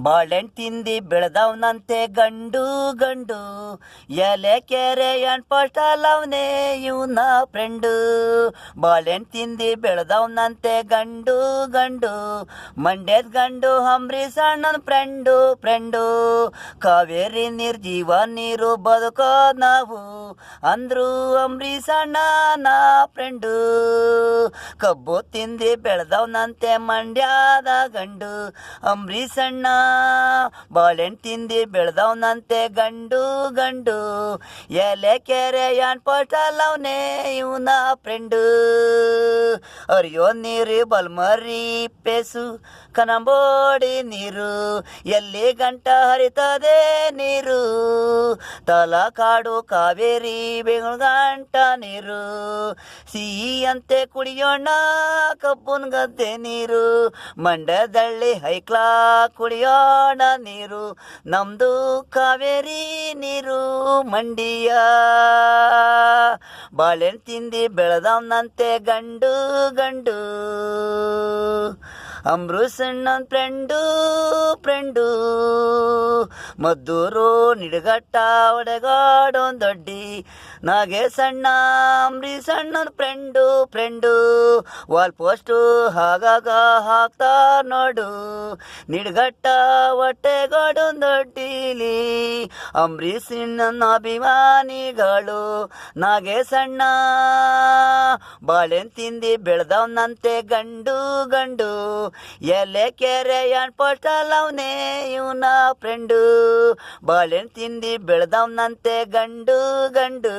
ಬಾಳೆಹಣ್ಣು ತಿಂದಿ ಬೆಳೆದವನಂತೆ ಗಂಡು ಗಂಡು ಎಲೆ ಕೆರೆ ಪೋಸ್ಟಲ್ಲವನೇ ಇವನ ಫ್ರೆಂಡು. ಬಾಳೆಹಣ್ಣು ತಿಂದಿ ಬೆಳೆದವನಂತೆ ಗಂಡು ಗಂಡು ಮಂಡ್ಯದ ಗಂಡು ಅಂಬರೀಷ್ ಅಣ್ಣನ ಫ್ರೆಂಡು. ಕಾವೇರಿ ನೀರು ಜೀವ ನೀರು ಬದುಕೋ ನಾವು ಅಂದ್ರು ಅಂಬರೀಷ್ ಅಣ್ಣನ ಫ್ರೆಂಡು. ಕಬ್ಬು ತಿಂದಿ ಬೆಳೆದವನಂತೆ ಮಂಡ್ಯದ ಗಂಡು ಅಂಬರೀಷ್ ಅಣ್ಣ. ಬಾಳೆಹಣ್ಣು ತಿಂದಿ ಬೆಳೆದವನಂತೆ ಗಂಡು ಗಂಡು ಎಲೆ ಕೆರೆ ಪೋಸ್ಟಲ್ಲವನೇ ಇವನ ಫ್ರೆಂಡು. ಅರಿಯೋ ನೀರು ಬಲ್ಮರಿ ಪೇಸು ಕನಂಬೋಡಿ ನೀರು ಎಲ್ಲಿ ಗಂಟ ಹರಿತದೆ ನೀರು. ತಲಕಾಡು ಕಾವೇರಿ ಬೆಂಗಳೂರು ಗಂಟ ನೀರು ಸಿಹಿಯಂತೆ ಕುಡಿಯೋಣ ಕಬ್ಬುನ ಗದ್ದೆ ನೀರು. ಮಂಡ್ಯದಳ್ಳಿ ಹೈಕ್ಲಾ ಕುಡಿಯೋಣ ನೀರು ನಮ್ದು ಕಾವೇರಿ ನೀರು ಮಂಡ್ಯ. ಬಾಳೆಹಣ್ಣು ತಿಂದಿ ಬೆಳೆದವನಂತೆ ಗಂಡು ಗಂಡು ಅಂಬರೀಷ್ ಅಣ್ಣನ ಫ್ರೆಂಡು. ಮದ್ದೂರು ನಿಡಗಟ್ಟ ಒಡೆಗಾಡೊಂದೊಡ್ಡಿ ನಾಗೇಶ್ ಅಣ್ಣ ಅಂಬರೀಷ್ ಅಣ್ಣನ ಫ್ರೆಂಡು. ವಾಲ್ ಪೋಸ್ಟು ಆಗಾಗ ಹಾಕ್ತಾ ನೋಡು ನಿಡಗಟ್ಟ ಹೊಟ್ಟೆಗಾಡೊಂದೊಡ್ಡಿಲಿ ಅಂಬರೀಷ್ ಅಣ್ಣನ ಅಭಿಮಾನಿಗಳು ನಾಗೇಶ್ ಅಣ್ಣ. ಬಾಳೆಹಣ್ಣು ತಿಂದಿ ಬೆಳೆದವನಂತೆ ಗಂಡು ಗಂಡು ಎಲೆ ಕೆರೆ ಪೋಸ್ಟಲ್ಲವನೇ ಇವನ ಫ್ರೆಂಡು. ಬಾಳೆಹಣ್ಣು ತಿಂದಿ ಬೆಳೆದವನಂತೆ ಗಂಡು ಗಂಡು.